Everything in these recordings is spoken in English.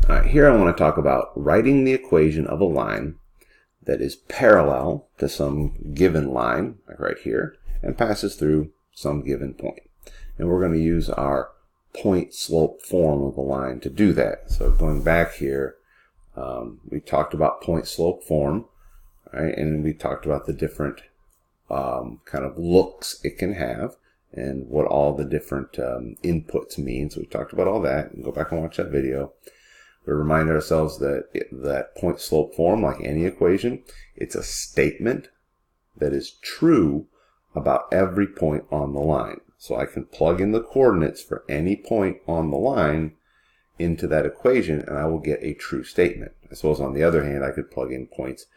All right, here I want to talk about writing the equation of a line that is parallel to some given line, like right here, and passes through some given point. And we're going to use our point-slope form of a line to do that. So going back here, we talked about point-slope form, right? And we talked about the different kind of looks it can have and what all the different inputs mean. So we talked about all that. And go back and watch that video. We remind ourselves that that point-slope form, like any equation, it's a statement that is true about every point on the line. So I can plug in the coordinates for any point on the line into that equation, and I will get a true statement. I suppose on the other hand, I could plug in points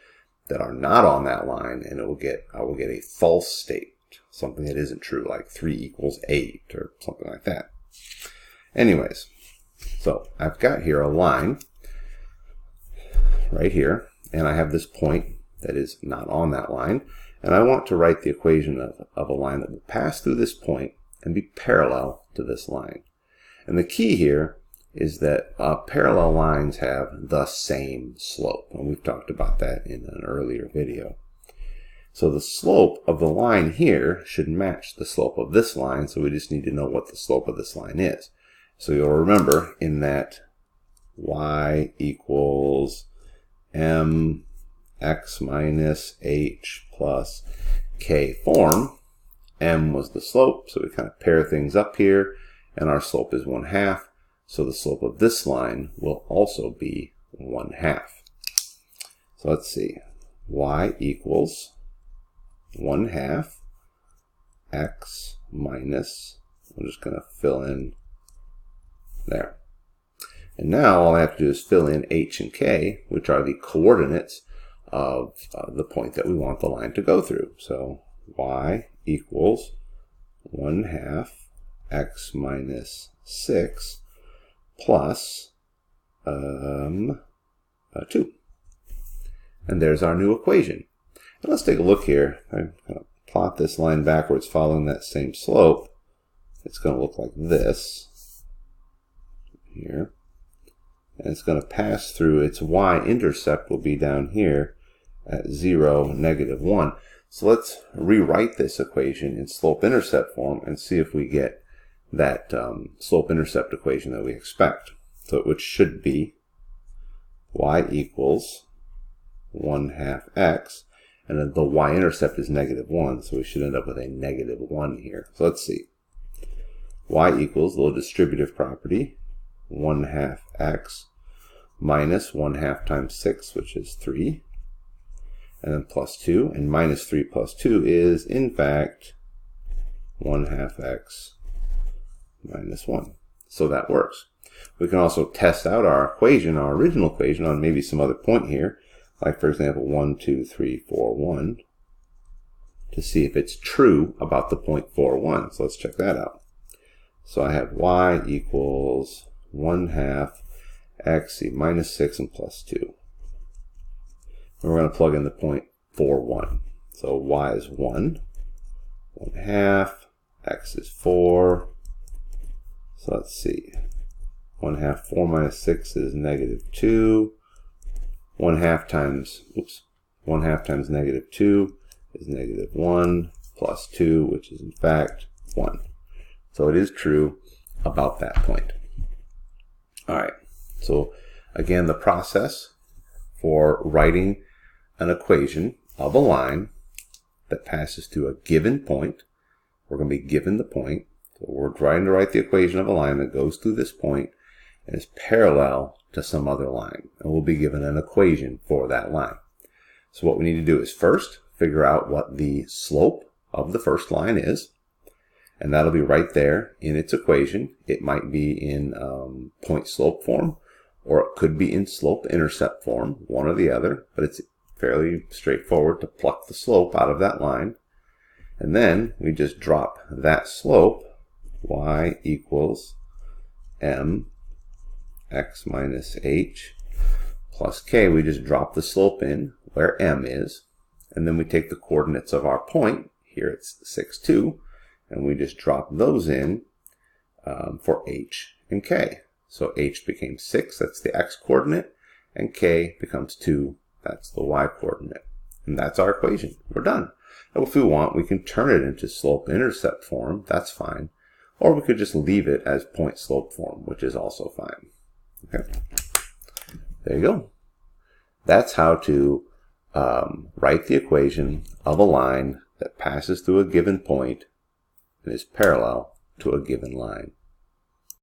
that are not on that line, and I will get a false state, something that isn't true, like 3 equals 8 or something like that. Anyways, so I've got here a line right here, and I have this point that is not on that line, and I want to write the equation of a line that will pass through this point and be parallel to this line. And the key here is that parallel lines have the same slope, and we've talked about that in an earlier video. So the slope of the line here should match the slope of this line, so we just need to know what the slope of this line is. So you'll remember in that y equals mx minus h plus k form, m was the slope, so we kind of pair things up here, and our slope is 1/2. So the slope of this line will also be 1/2. So let's see, y equals 1/2 x minus, I'm just going to fill in there. And now all I have to do is fill in h and k, which are the coordinates of the point that we want the line to go through. So y equals 1/2 x minus 6 plus 2. And there's our new equation. And let's take a look here. I'm going to plot this line backwards following that same slope. It's going to look like this here. And it's going to pass through, its y-intercept will be down here at 0, -1. So let's rewrite this equation in slope-intercept form and see if we get that slope-intercept equation that we expect. So which should be y equals 1/2 x, and then the y-intercept is -1, so we should end up with a -1 here. So let's see. Y equals the little distributive property, 1/2 x minus 1/2 times 6, which is 3, and then plus 2, and minus 3 plus 2 is, in fact, 1/2 x minus 1. So that works. We can also test out our equation, our original equation, on maybe some other point here, like for example 1, 2, 3, 4, 1, to see if it's true about the point 4, 1. So let's check that out. So I have y equals 1/2 x minus 6 and plus 2. And we're going to plug in the point 4, 1. So y is 1, 1/2, x is 4. So let's see. 1/2, 4 minus 6 is -2. 1/2 times, 1/2 times -2 is -1 plus 2, which is in fact 1. So it is true about that point. All right. So again, the process for writing an equation of a line that passes through a given point, we're going to be given the point. So we're trying to write the equation of a line that goes through this point and is parallel to some other line. And we'll be given an equation for that line. So what we need to do is first figure out what the slope of the first line is. And that'll be right there in its equation. It might be in point-slope form, or it could be in slope-intercept form, one or the other. But it's fairly straightforward to pluck the slope out of that line. And then we just drop that slope, y equals m x minus h plus k. We just drop the slope in where m is. And then we take the coordinates of our point. Here it's 6, 2. And we just drop those in for h and k. So h became 6, that's the x-coordinate, and k becomes 2, that's the y-coordinate. And that's our equation. We're done. Now, if we want, we can turn it into slope-intercept form. That's fine. Or we could just leave it as point-slope form, which is also fine. Okay. There you go. That's how to write the equation of a line that passes through a given point and is parallel to a given line.